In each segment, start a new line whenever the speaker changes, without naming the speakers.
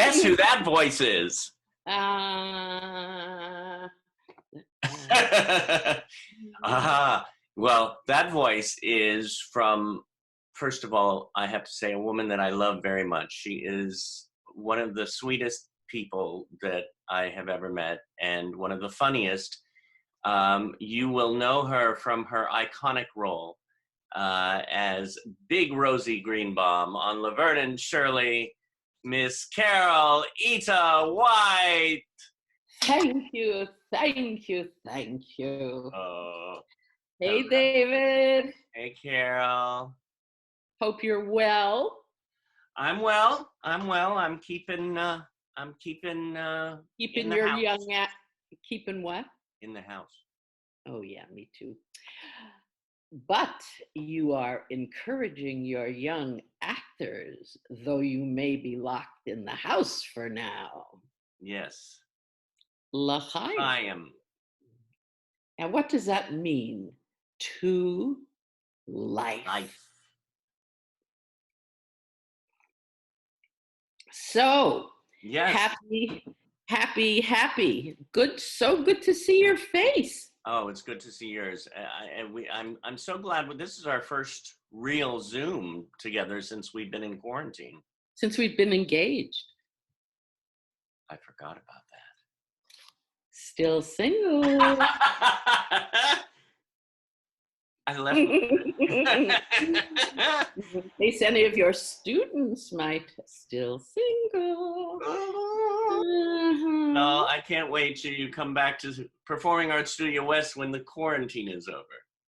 Guess who that voice is?
Uh,
Well, that voice is from, first of all, I have to say, a woman that I love very much. She is one of the sweetest people that I have ever met and one of the funniest. You will know her from her iconic role as Big Rosie Greenbaum on Laverne and Shirley, Miss Carole Ita White.
Thank you, thank you, thank you.
Oh,
Hey,
hello.
David.
Hey, Carole.
Hope you're well.
I'm well. I'm keeping.
Keeping
In the
your
house.
keeping what?
In the house.
Oh, yeah, me too. But you are encouraging your young actors, though you may be locked in the house for now.
Yes.
L'chaim.
I am.
And what does that mean? To life.
Life.
So,
Yes.
happy. Good, so good to see your face.
Oh, it's good to see yours. I'm so glad. This is our first real Zoom together since we've been in quarantine.
Since we've been engaged.
I forgot about
Still single.
that. I left.
In case any of your students might still single.
No, I can't wait till you come back to Performing Arts Studio West when the quarantine is over.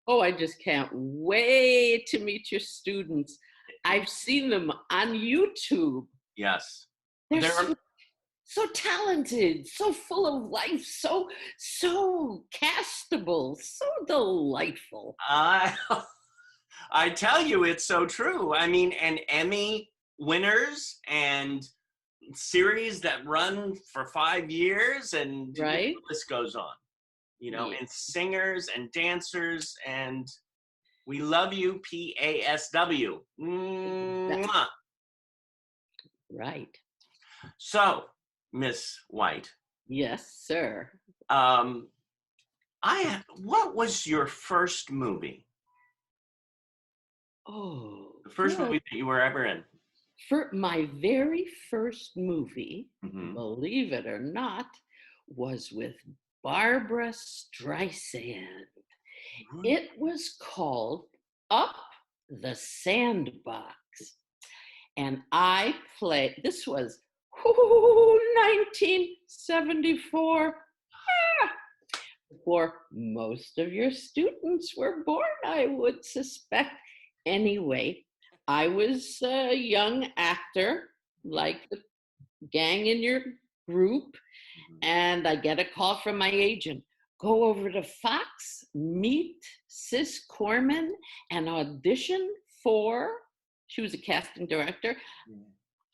Oh, I just can't wait to meet your students. I've seen them on YouTube.
Yes.
They're so talented, so full of life, so castable, so delightful.
I tell you, it's so true. I mean, and Emmy winners and series that run for 5 years, and
right?
The list goes on. You know,
Yeah.
and singers and dancers, and we love you, PASW. Mwah.
Right.
So, Miss White.
Yes, sir.
What was your first movie?
Oh,
The first movie that you were ever in?
For my very first movie, believe it or not, was with Barbara Streisand. It was called Up the Sandbox. And I played, this was 1974. Before most of your students were born, I would suspect. Anyway, I was a young actor, like the gang in your group, and I get a call from my agent. Go over to Fox, meet Sis Corman, and audition for, she was a casting director,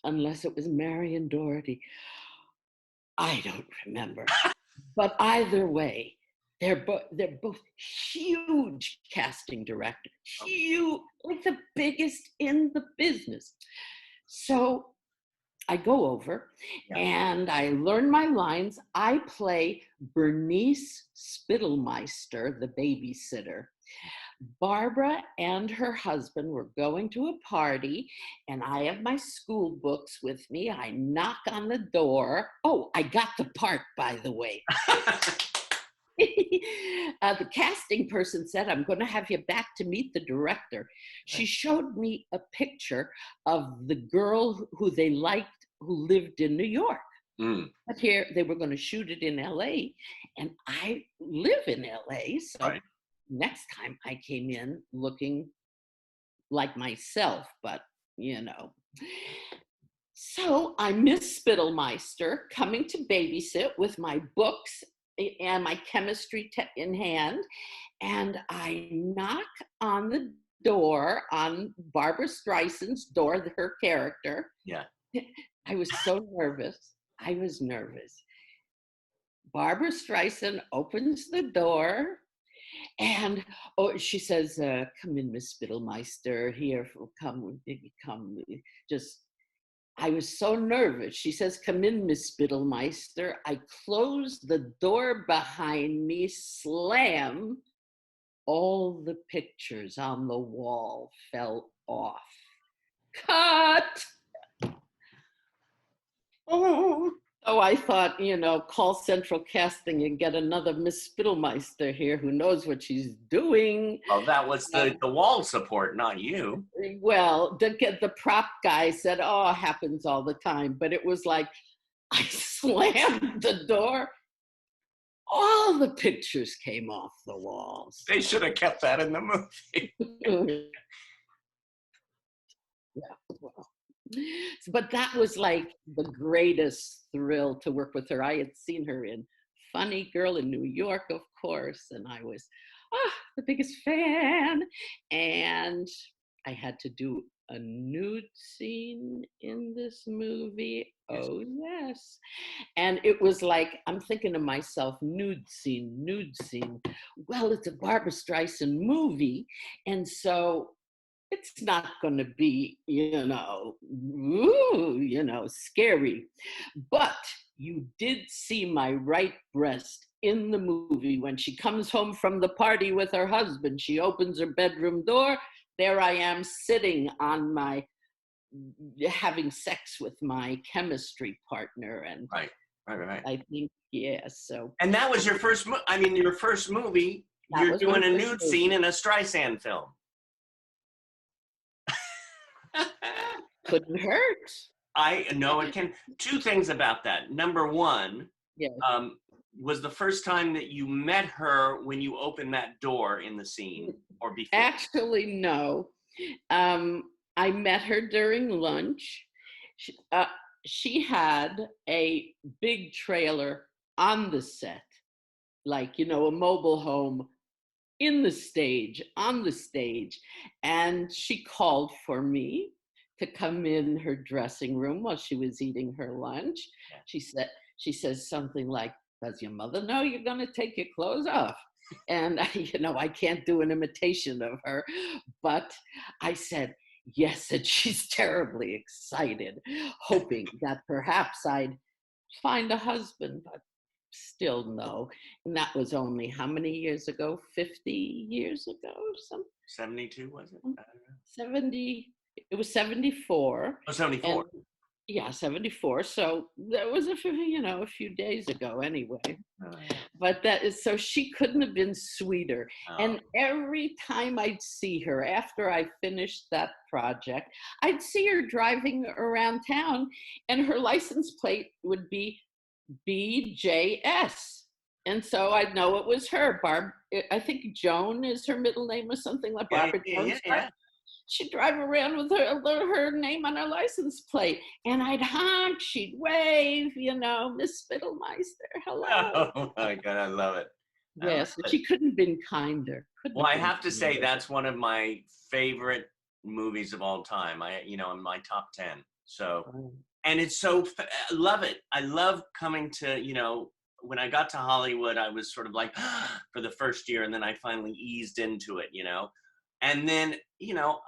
unless it was Marion Doherty. I don't remember. But either way, they're both huge casting directors, huge, like the biggest in the business. So I go over and I learn my lines. I play Bernice Spittelmeister, the babysitter. Barbara and her husband were going to a party, and I have my school books with me. I knock on the door. Oh, I got the part, by the way. The casting person said, I'm going to have you back to meet the director. She showed me a picture of the girl who they liked, who lived in New York. But here they were going to shoot it in LA, and I live in LA. So next time I came in looking like myself, but you know. So I'm Miss Spittelmeister coming to babysit with my books and my chemistry in hand, and I knock on the door, on Barbara Streisand's door, her character.
Yeah.
I was so nervous. I was nervous. Barbara Streisand opens the door, and she says, come in, Miss Spittelmeister, here, come, just I was so nervous. She says, "Come in, Miss Spittelmeister." I closed the door behind me, slam. All the pictures on the wall fell off. Cut!
Oh,
So I thought, call Central Casting and get another Miss Spittelmeister here who knows what she's doing.
well, that was
Uh,
the wall support, not you.
well, the prop guy said, "Oh, it happens all the time," but it was like I slammed the door. All the pictures came off the walls.
They should have kept that in the movie.
Yeah, well. But that was like the greatest thrill to work with her. I had seen her in Funny Girl in New York, of course, and I was the biggest fan. And I had to do a nude scene in this movie.
Yes.
Oh, yes. And it was like, I'm thinking to myself, nude scene, nude scene. Well, it's a Barbara Streisand movie. And so it's not going to be, scary. But you did see my right breast in the movie when she comes home from the party with her husband. She opens her bedroom door. There I am sitting on having sex with my chemistry partner. And
Right.
I think, yeah, so
And that was your first, your first movie.
that
You're
was my
doing a
first
nude
movie.
scene in a Streisand film.
Couldn't hurt.
I know it can. Two things about that. Number one,
Yeah.
was the first time that you met her when you opened that door in the scene, or before?
Actually, no. I met her during lunch. She had a big trailer on the set, like, a mobile home on the stage. And she called for me to come in her dressing room while she was eating her lunch.
Yeah.
She says something like, "Does your mother know you're going to take your clothes off?" And I can't do an imitation of her, but I said, yes, and she's terribly excited, hoping that perhaps I'd find a husband, but still no. And that was only how many years ago? 50 years ago or something?
72, was it? I don't know.
70, it was 74.
Oh, 74.
And yeah, 74. So that was a few days ago anyway.
Oh, yeah.
But that is, so she couldn't have been sweeter.
Oh.
And every time I'd see her after I finished that project, I'd see her driving around town and her license plate would be BJS. And so I'd know it was her. I think Joan is her middle name or something like Barbara Jones.
Yeah.
She'd drive around with her name on her license plate. And I'd honk, she'd wave, Miss Spittelmeister, hello.
Oh my God, I love it.
Yes, she couldn't have been kinder.
Well, I have to say that's one of my favorite movies of all time. In my top 10. So, and it's so, I love it. I love coming to, when I got to Hollywood, I was sort of like for the first year, and then I finally eased into it, and then,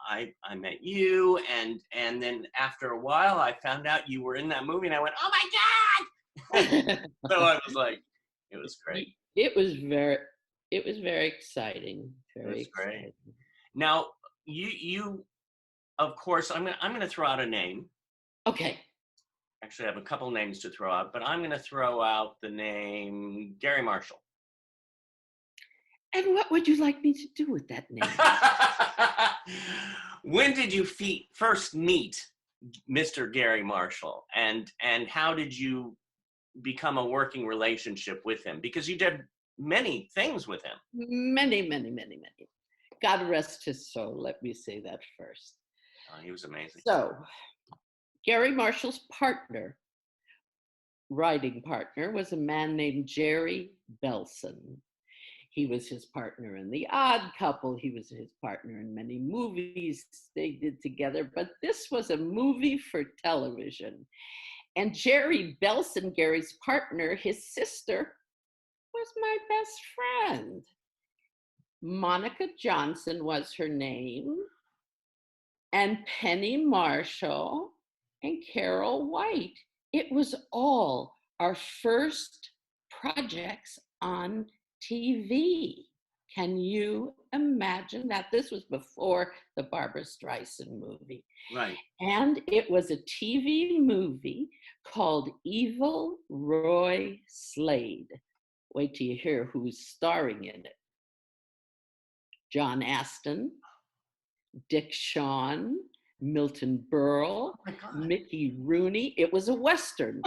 I met you, and then after a while, I found out you were in that movie, and I went, oh my God! So I was like, it was great.
It was very exciting. Very
It was great.
exciting.
Now, you, of course, I'm gonna throw out a name.
Okay.
Actually, I have a couple names to throw out, but I'm gonna throw out the name Gary Marshall.
And what would you like me to do with that name?
When did you first meet Mr. Gary Marshall, and how did you become a working relationship with him? Because you did many things with him.
Many. God rest his soul. Let me say that first.
He was amazing.
So, Gary Marshall's writing partner, was a man named Jerry Belson. He was his partner in The Odd Couple. He was his partner in many movies they did together. But this was a movie for television. And Jerry Belson, Gary's partner, his sister, was my best friend. Monica Johnson was her name. And Penny Marshall and Carole White. It was all our first projects on TV. Can you imagine that? This was before the Barbara Streisand movie.
Right.
And it was a TV movie called Evil Roy Slade. Wait till you hear who's starring in it. John Aston, Dick Shawn, Milton Berle,
Oh my God.
Mickey Rooney. It was a Western.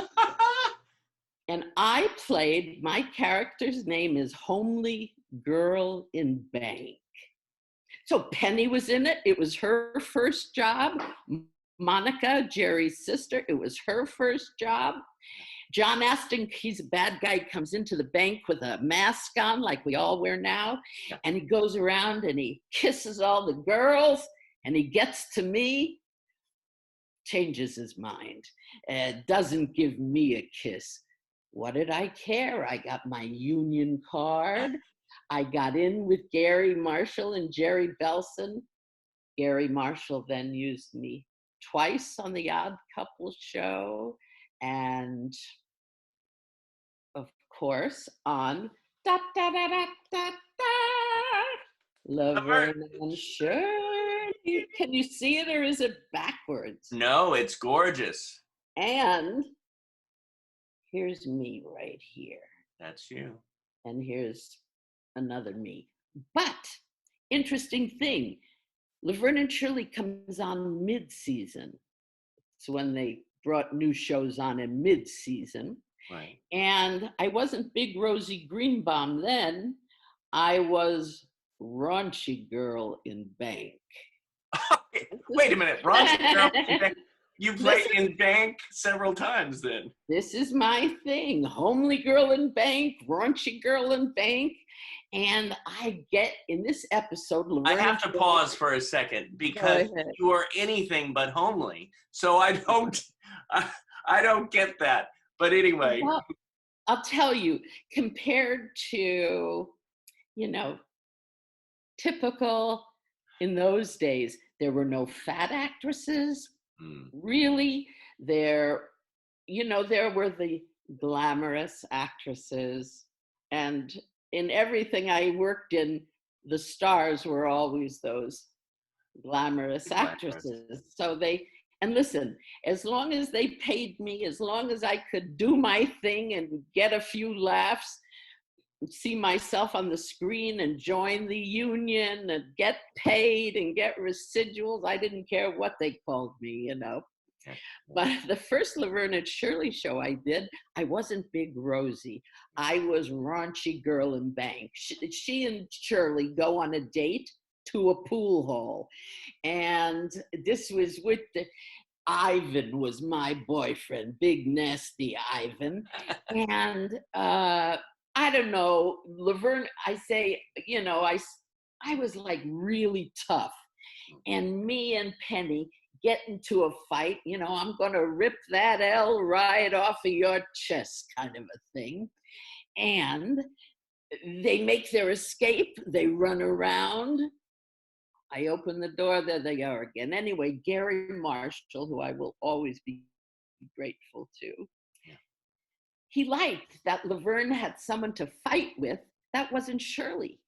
And I played, my character's name is Homely Girl in Bank. So Penny was in it. It was her first job. Monica, Jerry's sister, it was her first job. John Aston, he's a bad guy, comes into the bank with a mask on like we all wear now.
Yeah.
And he goes around and he kisses all the girls and he gets to me, changes his mind, doesn't give me a kiss. What did I care? I got my union card. I got in with Gary Marshall and Jerry Belson. Gary Marshall then used me twice on the Odd Couple show, and of course on da da da da da da Laverne and Shirley. Can you see it or is it backwards?
No, it's gorgeous.
And here's me right here.
That's you.
And here's another me. But interesting thing, Laverne and Shirley comes on mid-season. It's when they brought new shows on in mid-season.
Right.
And I wasn't Big Rosie Greenbaum then. I was Raunchy Girl in Bank.
Wait a minute. Raunchy Girl in Bank. You played in Bank several times then.
This is my thing. Homely Girl in Bank, Raunchy Girl in Bank. And I get in this episode,
I have to pause for a second because you are anything but homely. So I don't get that. But anyway.
Well, I'll tell you, compared to, typical in those days, there were no fat actresses. Really. There were the glamorous actresses, and in everything I worked in, the stars were always those glamorous actresses. So and listen, as long as they paid me, as long as I could do my thing and get a few laughs, see myself on the screen and join the union and get paid and get residuals, I didn't care what they called me, But the first Laverne and Shirley show I did, I wasn't Big Rosie. I was Raunchy Girl in Bank. She and Shirley go on a date to a pool hall. And this was with Ivan was my boyfriend, big nasty Ivan. And I don't know, Laverne, I say, I was like really tough. And me and Penny get into a fight, I'm gonna rip that L right off of your chest kind of a thing. And they make their escape, they run around. I open the door, there they are again. Anyway, Gary Marshall, who I will always be grateful to, he liked that Laverne had someone to fight with that wasn't Shirley.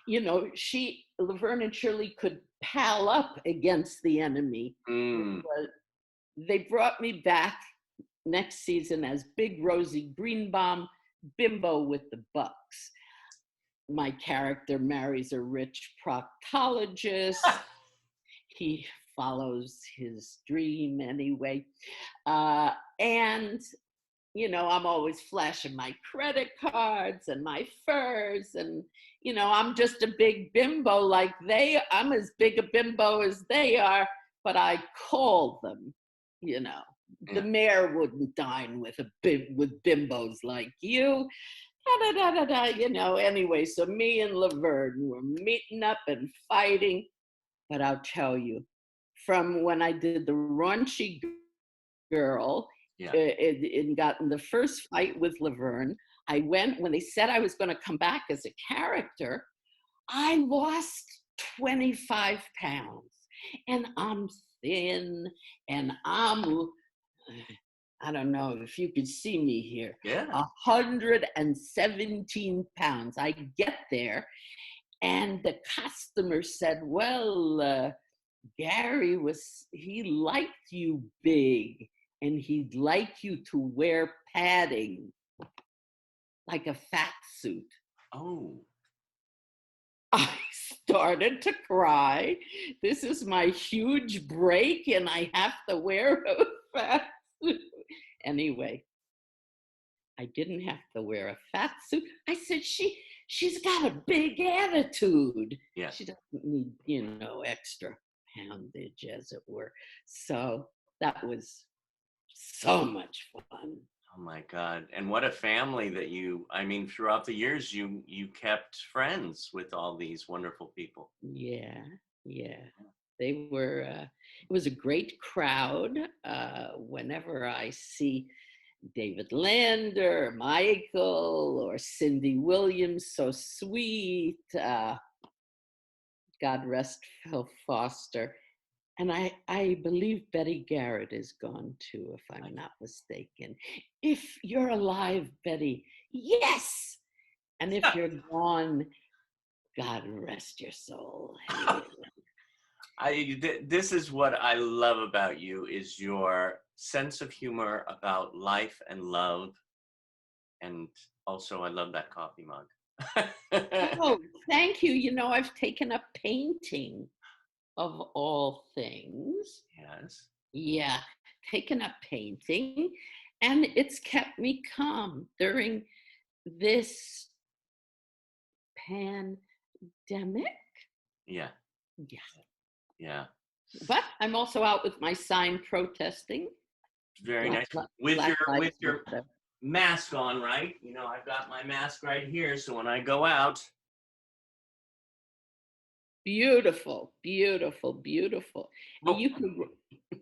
Laverne and Shirley could pal up against the enemy. They brought me back next season as Big Rosie Greenbaum, bimbo with the bucks. My character marries a rich proctologist. He follows his dream anyway. And I'm always flashing my credit cards and my furs, and I'm just a big bimbo like I'm as big a bimbo as they are, but I call them, the mayor wouldn't dine with bimbos like you. Anyway, so me and Laverne were meeting up and fighting. But I'll tell you, from when I did the Raunchy Girl, and got in the first fight with Laverne, when they said I was going to come back as a character, I lost 25 pounds. And I'm thin, and I'm I don't know if you could see me here,
Yeah.
117 pounds. I get there, and the customer said, well, he liked you big, and he'd like you to wear padding, like a fat suit.
Oh.
I started to cry. This is my huge break, and I have to wear a fat suit. Anyway, I didn't have to wear a fat suit. I said, she's got a big attitude.
Yeah.
She doesn't need, extra poundage, as it were. So that was so much fun.
Oh my God. And what a family that I mean, throughout the years, you kept friends with all these wonderful people.
Yeah, yeah. They were, it was a great crowd. Whenever I see David Lander, Michael, or Cindy Williams, so sweet. God rest Phil Foster. And I believe Betty Garrett is gone too, if I'm not mistaken. If you're alive, Betty, yes. And if you're gone, God rest your soul. Anyway.
This is what I love about you is your sense of humor about life and love. And also I love that coffee mug.
Oh, thank you. I've taken up painting of all things.
Yes.
Yeah, taken up painting, and it's kept me calm during this pandemic.
Yeah.
Yeah.
Yeah.
But I'm also out with my sign protesting
Very
Black,
nice. With
Black
with
Lives
your
Matter.
mask on, right? I've got my mask right here. So when I go out,
Beautiful, beautiful, beautiful. And
oh,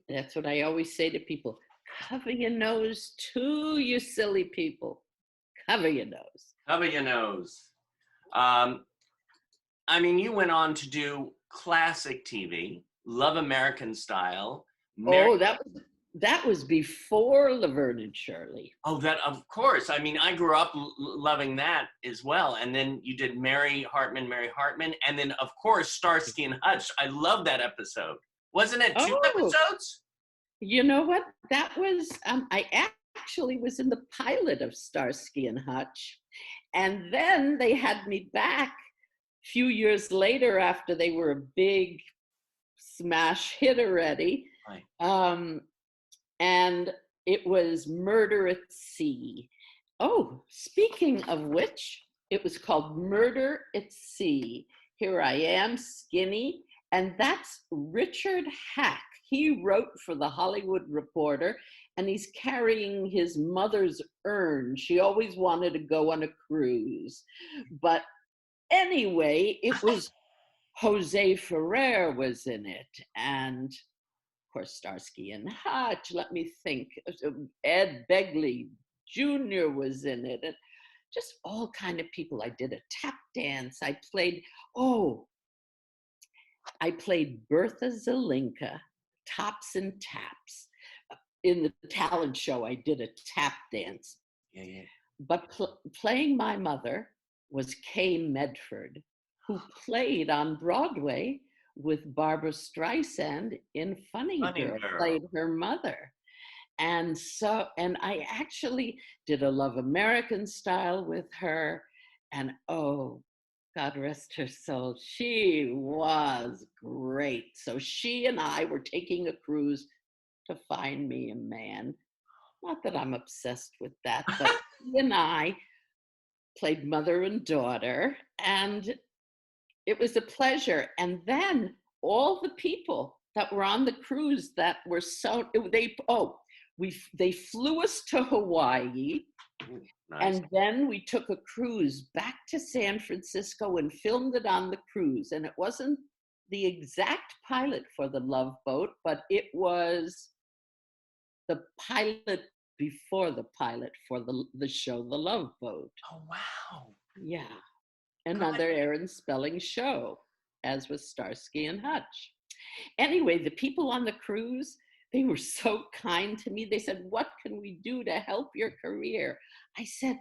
that's what I always say to people, cover your nose too, you silly people. Cover your nose.
cover your nose. Um, I mean, you went on to do classic TV, Love American Style, Mary.
Oh, that was before Laverne and Shirley.
Oh, that of course. I mean, I grew up loving that as well. And then you did Mary Hartman, and then of course Starsky and Hutch. I love that episode. Wasn't it two
Oh,
episodes?
you know what? That was, I actually was in the pilot of Starsky and Hutch. And then they had me back a few years later after they were a big smash hit already.
Right.
And it was Murder at Sea. Oh, speaking of which, it was called Murder at Sea. Here I am, skinny, and that's Richard Hack. He wrote for the Hollywood Reporter, and he's carrying his mother's urn. She always wanted to go on a cruise. But anyway, it was Jose Ferrer was in it, and of course, Starsky and Hutch. Let me think. Ed Begley Jr. was in it, and just all kind of people. I did a tap dance. I played Bertha Zelinka, Tops and Taps. In the talent show, I did a tap dance.
Yeah, yeah.
But playing my mother was Kay Medford, who played on Broadway with Barbara Streisand in Funny Girl, played her mother. And I actually did a Love American Style with her. And oh, God rest her soul, she was great. So she and I were taking a cruise to find me a man. Not that I'm obsessed with that, but she and I played mother and daughter, and it was a pleasure. And then all the people that were on the cruise that were they flew us to Hawaii.
Nice.
And then we took a cruise back to San Francisco and filmed it on the cruise. And it wasn't the exact pilot for The Love Boat, but it was the pilot before the pilot for the show The Love Boat.
Oh, wow.
Yeah. Another Aaron Spelling show, as was Starsky and Hutch. Anyway, the people on the cruise, they were so kind to me. They said, "What can we do to help your career?" I said,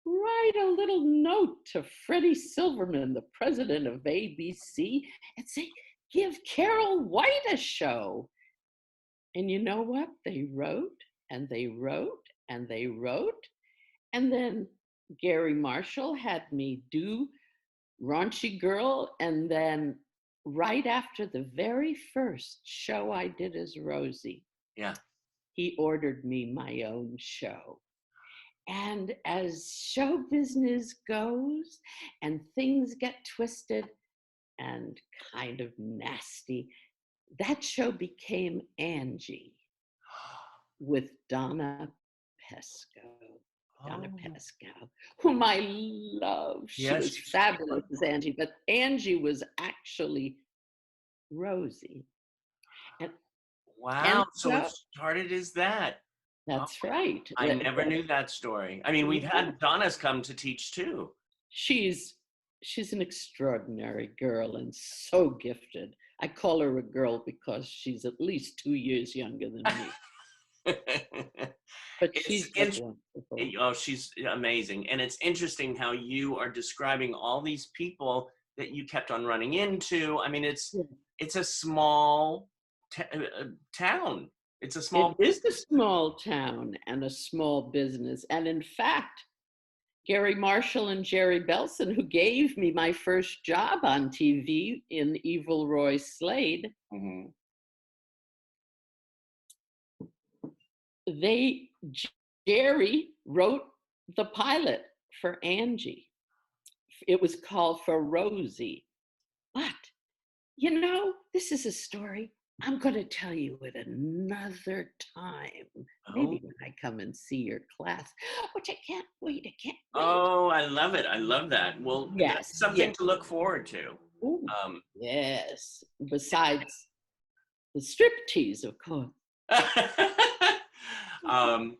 "Write a little note to Freddie Silverman, the president of ABC, and say, 'Give Carole White a show.'" And you know what? They wrote and they wrote and they wrote. And then Gary Marshall had me do Raunchy Girl. And then right after the very first show I did as Rosie,
Yeah.
he ordered me my own show. And as show business goes and things get twisted and kind of nasty, that show became Angie with Donna Pesco. Donna
Oh,
Pesco, whom I love. She
yes.
was fabulous as Angie, but Angie was actually Rosie. And, and
Wow. So it
so
started as that. Oh,
that's right.
I never knew that story. I mean, we've
Yeah.
had Donna's come to teach too.
She's she's an extraordinary girl and so gifted. I call her a girl because she's at least 2 years younger than me. But
It's
she's just wonderful.
oh, she's amazing, and it's interesting how you are describing all these people that you kept on running into. I mean,
Yeah.
it's a small town. It's a
It
small
is a
business.
small town and a small business. And in fact, Gary Marshall and Jerry Belson, who gave me my first job on TV in Evil Roy Slade,
Mhm.
they, Jerry wrote the pilot for Angie. It was called For Rosie. But, this is a story I'm going to tell you at another time.
Oh,
Maybe when I come and see your class, which I can't wait. I can't wait.
oh, I love it. I love that. Well,
Yes,
that's
yes.
something to look forward to.
Ooh,
Um,
yes. Besides the striptease, of course.
um,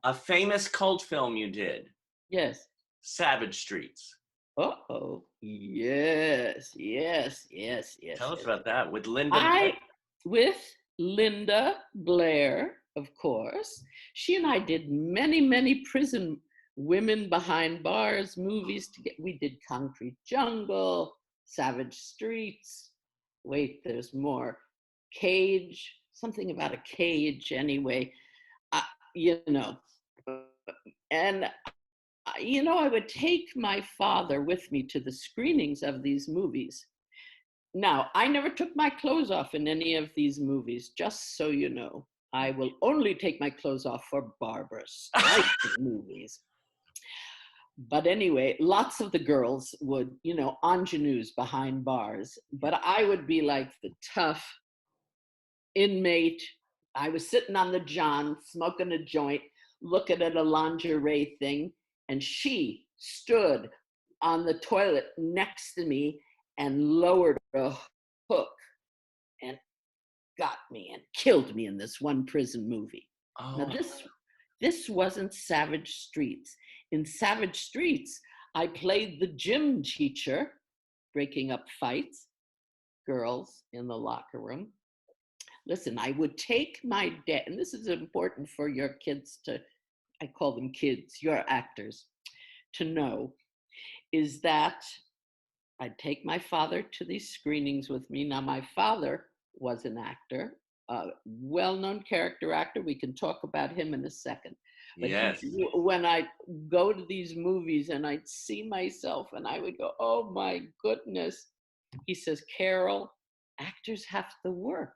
a famous cult film you did,
Yes.
Savage Streets.
Uh-oh. Yes, yes, yes, yes,
Tell us
yes.
about that with Linda Blair.
I, with Linda Blair, of course, she and I did many, many prison women behind bars movies together. We did Concrete Jungle, Savage Streets. Wait, there's more. Cage, something about a cage anyway. Uh, you know, and I would take my father with me to the screenings of these movies. Now, I never took my clothes off in any of these movies, just so you know. I will only take my clothes off for Barbara Streisand movies. But anyway, lots of the girls would, ingenues behind bars. But I would be like the tough inmate. I was sitting on the john, smoking a joint, looking at a lingerie thing, and she stood on the toilet next to me and lowered a hook and got me and killed me in this one prison movie. Now
Oh,
this wasn't Savage Streets. In Savage Streets, I played the gym teacher, breaking up fights, girls in the locker room. Listen, I would take my dad, and this is important for your kids I call them kids, your actors, to know, is that I'd take my father to these screenings with me. Now, my father was an actor, a well-known character actor. We can talk about him in a second. But
yes.
when I go to these movies and I'd see myself and I would go, "Oh my goodness," he says, "Carole, actors have to work.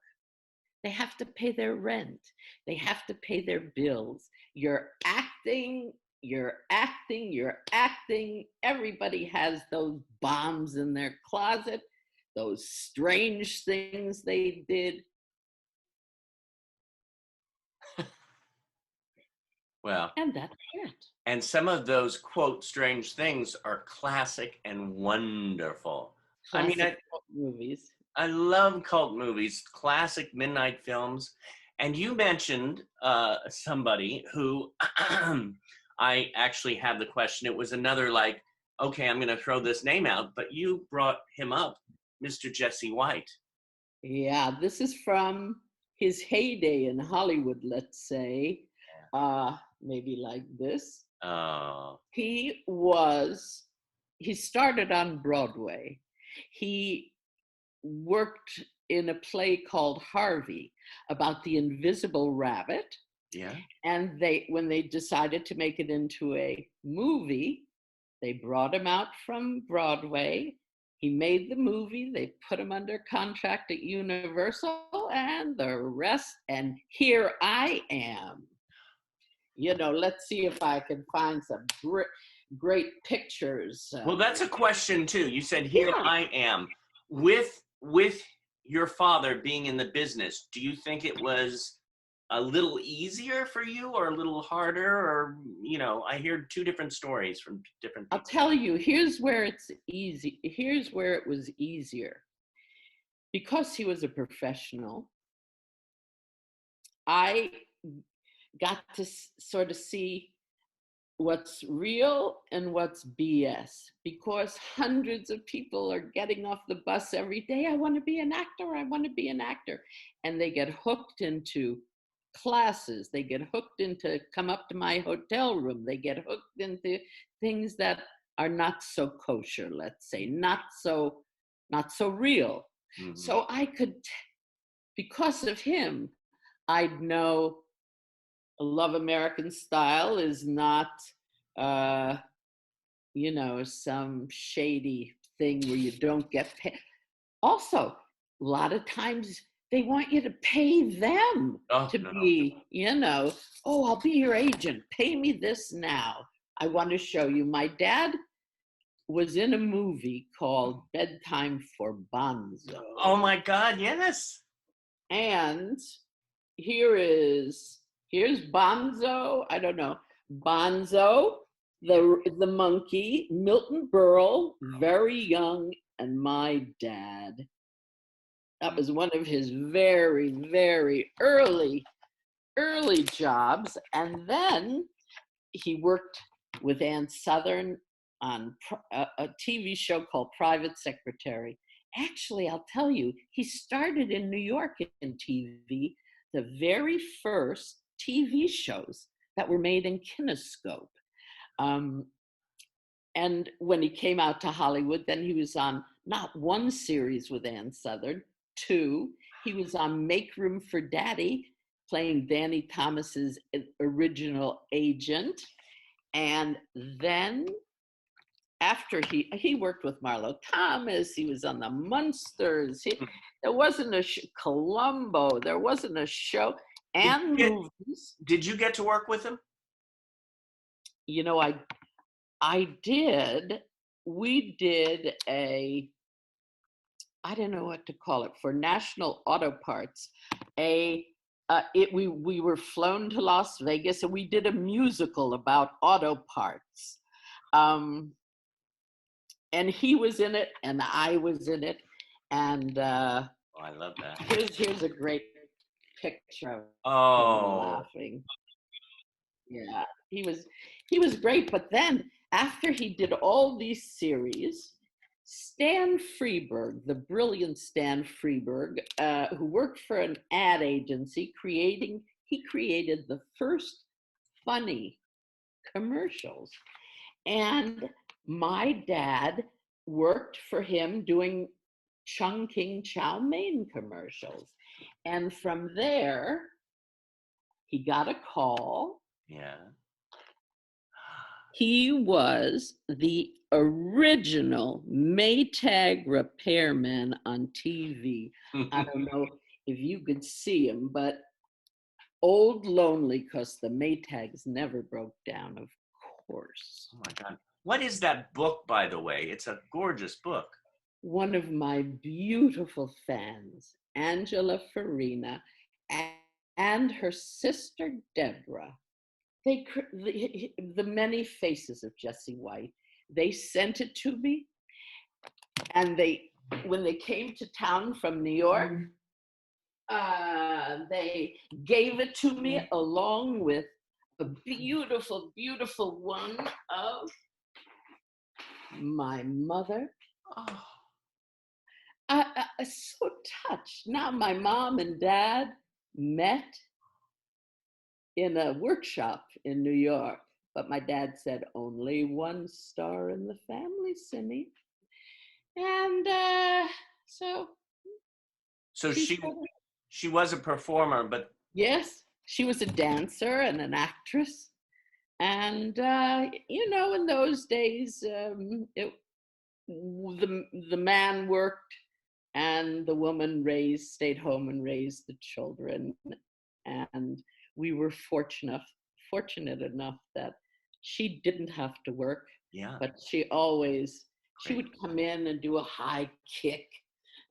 They have to pay their rent. They have to pay their bills. You're acting, you're acting, you're acting. Everybody has those bombs in their closet, those strange things they did."
Well,
And that's it.
and some of those quote strange things are classic and wonderful. I mean,
Classic movies.
I love cult movies, classic midnight films. And you mentioned somebody who I actually have the question. It was another like, okay, I'm going to throw this name out, but you brought him up, Mr. Jesse White.
Yeah, this is from his heyday in Hollywood, let's say, maybe like this.
Oh,
He was, he started on Broadway. He worked in a play called Harvey about the invisible rabbit.
yeah.
And when they decided to make it into a movie, they brought him out from Broadway. He made the movie. They put him under contract at Universal, and the rest. And here I am. Let's see if I can find some great pictures.
Well, that's a question too. You said, "Here
Yeah,
I am." With your father being in the business, do you think it was a little easier for you or a little harder? Or, I hear two different stories from different
I'll
people.
tell you. Here's where it's easy. Here's where it was easier because he was a professional. I got to sort of see what's real and what's BS because hundreds of people are getting off the bus every day. I want to be an actor. I want to be an actor. And they get hooked into classes. They get hooked into come up to my hotel room. They get hooked into things that are not so kosher, let's say, not so real.
Mhm.
So I could, because of him, I'd know Love American Style is not, uh, some shady thing where you don't get paid. Also, a lot of times they want you to pay them
Oh,
to
no.
be, oh, I'll be your agent. Pay me this now. I want to show you. My dad was in a movie called Bedtime for Bonzo.
Oh my God, yes.
And here's Bonzo. I don't know. Bonzo, the monkey, Milton Berle, very young, and my dad. That was one of his very, very early jobs. And then he worked with Ann Southern on a TV show called Private Secretary. Actually, I'll tell you, he started in New York in TV, the very first TV shows that were made in kinescope. Um, and when he came out to Hollywood, then he was on not one series with Ann Southern, two. He was on Make Room for Daddy, playing Danny Thomas's original agent. And then after he worked with Marlo Thomas, he was on the Munsters. There wasn't a Columbo. There wasn't a show
Did
and
you get,
movies.
did you get to work with him?
I did. We did I don't know what to call it, for National Auto Parts. We were flown to Las Vegas and we did a musical about auto parts. And he was in it and I was in it. And
Oh, I love that.
here's a great picture of him
Oh,
laughing. Yeah, he was great. But then after he did all these series, Stan Freberg, the brilliant Stan Freberg, who worked for an ad agency, he created the first funny commercials. And my dad worked for him doing Chungking chow mein commercials. And from there, he got a call.
yeah.
He was the original Maytag repairman on TV. I don't know if you could see him, but old lonely because the Maytags never broke down, of course.
Oh my God. What is that book, by the way? It's a gorgeous book.
One of my beautiful fans, Angela Farina, and her sister Deborah, the many faces of Jesse White, they sent it to me. And when they came to town from New York, they gave it to me along with a beautiful, beautiful one of my mother.
Oh,
I so touched. Now my mom and dad, met in a workshop in New York. But my dad said, only one star in the family, Simmy. And so
So
she
she
said,
she was a performer, but
yes, she was a dancer and an actress. And, in those days, the man worked and the woman stayed home and raised the children. And we were fortunate enough that she didn't have to work,
yeah,
but she
great.
would come in and do a high kick.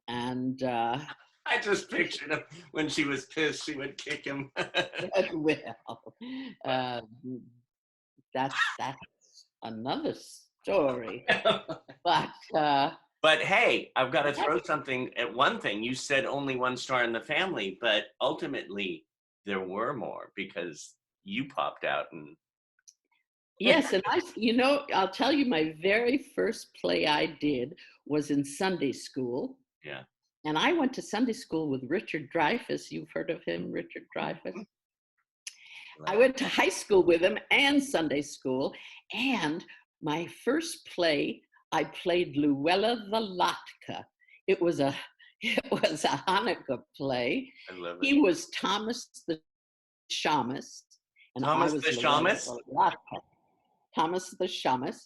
And
I just pictured him when she was pissed, she would kick him.
well, uh, that's another story. But
But hey, I've got to throw something at one thing. You said only one star in the family, but ultimately there were more because you popped out and
yes, and I'll tell you, my very first play I did was in Sunday school.
yeah.
And I went to Sunday school with Richard Dreyfuss. You've heard of him, Richard Dreyfuss? I went to high school with him and Sunday school. And my first play, I played Luella the Latka. It was a it was a Hanukkah play.
I love it.
He was Thomas the Shamus, and I
Thomas
was
the
Luella
Shamus?
the Latka. Thomas the Shamus,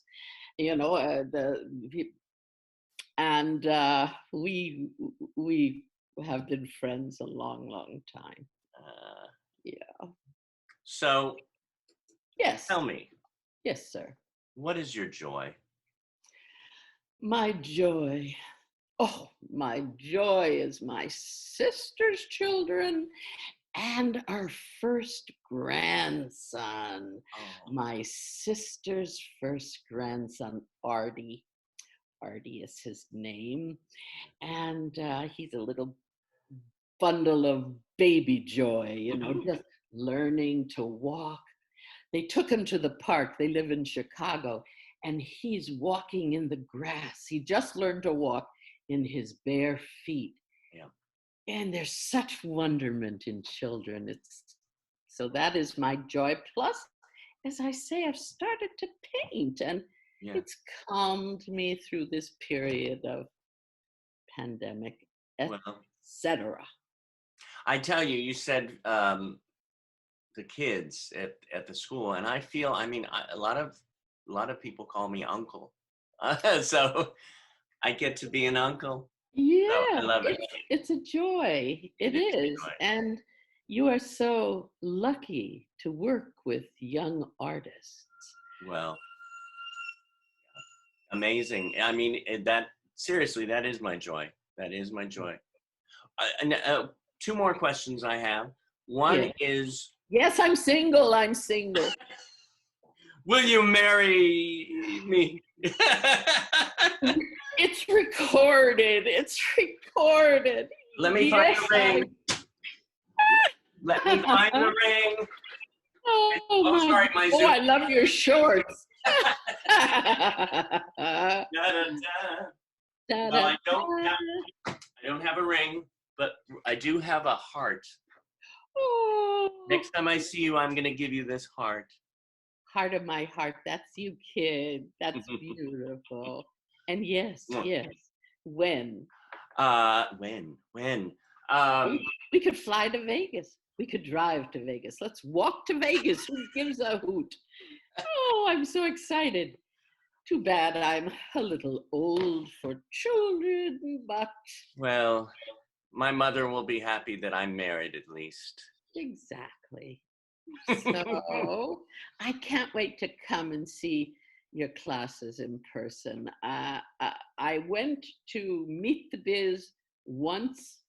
and we have been friends a long, long time.
Uh,
Yeah.
so
Yes.
tell me,
Yes, sir.
what is your joy?
My joy. Oh, my joy is my sister's children and our first grandson.
Oh,
My sister's first grandson, Artie. Artie is his name. And he's a little bundle of baby joy, just learning to walk. They took him to the park. They live in Chicago, and he's walking in the grass. He just learned to walk in his bare feet.
yeah.
And there's such wonderment in children. So that is my joy. Plus, as I say, I've started to paint, and
Yeah.
it's calmed me through this period of pandemic,
Well,
etc.
I tell you, you said the kids at the school, and I feel, I mean, a lot of people call me uncle, so I get to be an uncle. So I
Yeah,
love it.
it's a joy.
It
It
is
is.
joy.
And you are so lucky to work with young artists.
Well, amazing. I mean, that seriously, that is my joy. That is my joy. And two more questions I have. One
Yeah.
is,
Yes, I'm single. I'm single.
will you marry me?
It's recorded. It's recorded.
Let me find
Yes,
the
I.
ring. Let me find the ring.
Oh
Oh,
my.
sorry, my
Oh,
Zoom.
I love your shorts.
Da-da-da.
Da,
Well,
da,
I don't have a ring, but I do have a heart.
oh.
Next time I see you, I'm gonna give you this heart.
Heart of my heart, that's you, kid. That's beautiful. And yes, yes. When?
When? Um,
We could fly to Vegas. We could drive to Vegas. Let's walk to Vegas. Who gives a hoot? Oh, I'm so excited. Too bad I'm a little old for children, but
well, my mother will be happy that I'm married at least.
exactly. So I can't wait to come and see your classes in person. I went to Meet the Biz once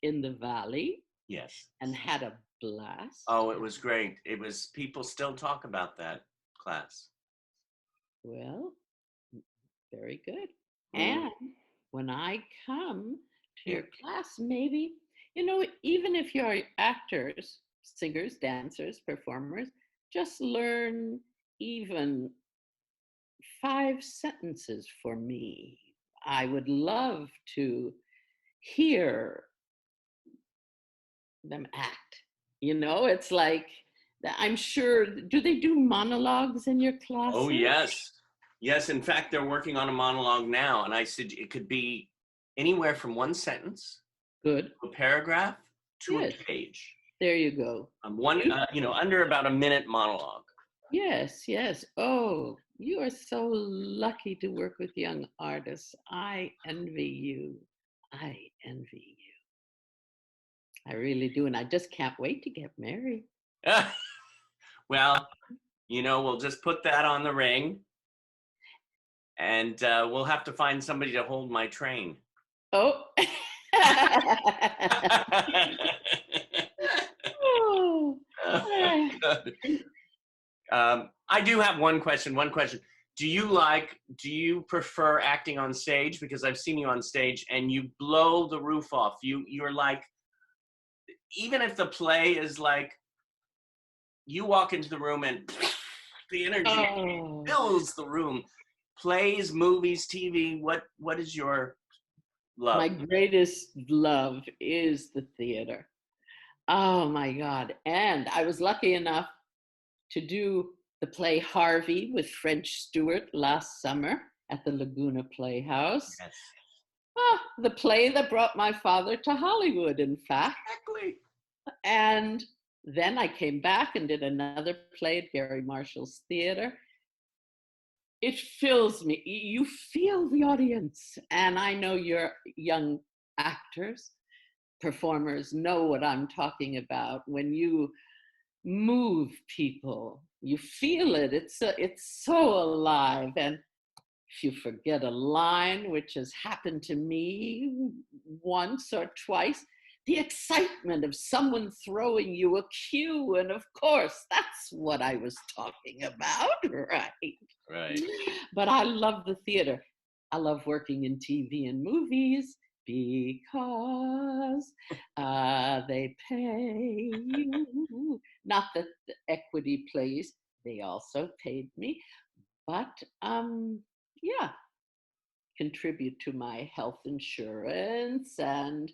in the Valley
Yes.
and had a blast.
Oh, it was great. It was, people still talk about that class.
Well, very good.
Mm,
And when I come to
yeah.
your class, maybe, even if you're actors, singers, dancers, performers, just learn even 5 sentences for me. I would love to hear them act. It's like I'm sure. Do they do monologues in your
Oh,
classes?
yes. Yes, in fact, they're working on a monologue now, and I said it could be anywhere from one sentence
Good.
to a paragraph to a
Yes.
page.
There you go.
One,
You
under about a minute monologue.
Yes, yes. Oh, you are so lucky to work with young artists. I envy you. I envy you. I really do. And I just can't wait to get married.
Well, we'll just put that on the ring, and we'll have to find somebody to hold my train.
Oh. Oh. Ah.
I do have one question. One question. Do you prefer acting on stage? Because I've seen you on stage and you blow the roof off. You're like, even if the play is like, you walk into the room and the energy
Oh.
fills the room. Plays, movies, TV. What is your
My
love?
greatest love is the theater. Oh my God. And I was lucky enough to do the play Harvey with French Stewart last summer at the Laguna Playhouse.
Yes.
The play that brought my father to Hollywood, in fact.
Exactly.
And then I came back and did another play at Gary Marshall's theater. It fills me. You feel the audience. And I know your young actors, performers know what I'm talking about. When you move people, you feel it. It's so alive. And if you forget a line, which has happened to me once or twice, the excitement of someone throwing you a cue. And of course, that's what I was talking about, right?
Right.
But I love the theater. I love working in TV and movies because they pay you. Not that the equity plays, they also paid me. But yeah, contribute to my health insurance. And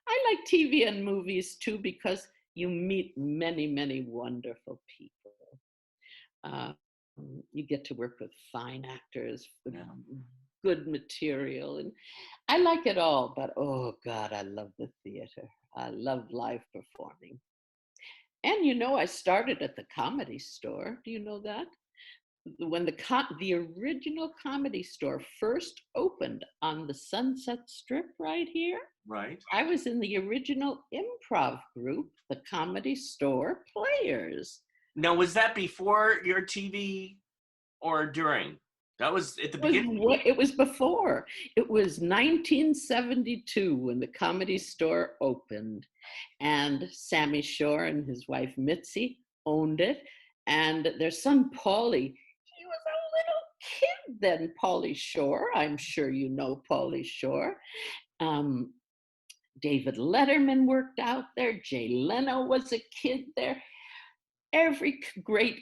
I like TV and movies too because you meet many, many wonderful people. Um, you get to work with fine actors, with
Yeah.
good material, and I like it all. But oh God, I love the theater. I love live performing. And I started at the Comedy Store. Do you know that? When the original Comedy Store first opened on the Sunset Strip right here,
Right.
I was in the original improv group, the Comedy Store Players.
Now, was that before your TV or during? That was at the
It was,
beginning.
it was before. It was 1972 when the Comedy Store opened, and Sammy Shore and his wife Mitzi owned it, and their son Paulie. He was a little kid then, Paulie Shore. I'm sure you know Paulie Shore. Um, David Letterman worked out there. Jay Leno was a kid there. Every great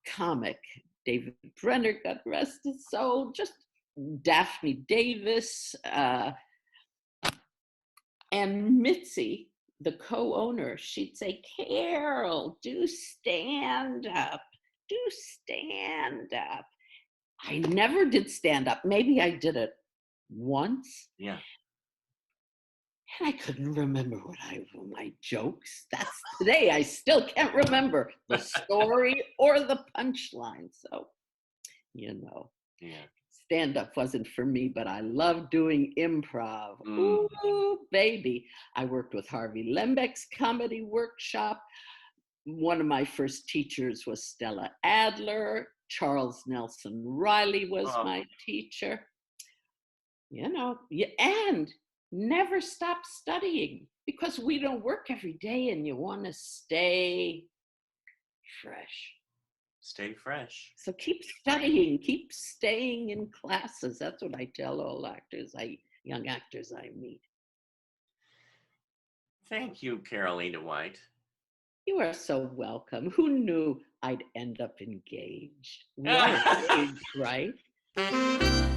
comic, David Brenner, God rest his soul, just Daphne Davis, and Mitzi, the co-owner, she'd say, Carole, do stand up, do stand up. I never did stand up. Maybe I did it once.
Yeah.
And I couldn't remember my jokes. That's today. I still can't remember the story or the punchline. So,
Yeah.
stand up wasn't for me, but I love doing improv.
Mm.
Ooh, baby. I worked with Harvey Lembeck's comedy workshop. One of my first teachers was Stella Adler. Charles Nelson Riley was
Oh,
my teacher. And never stop studying because we don't work every day and you want to stay fresh.
stay fresh.
So keep studying, keep staying in classes. That's what I tell all young actors I meet.
Thank you, Carole Ita White.
You are so welcome. Who knew I'd end up engaged? We are engaged, right?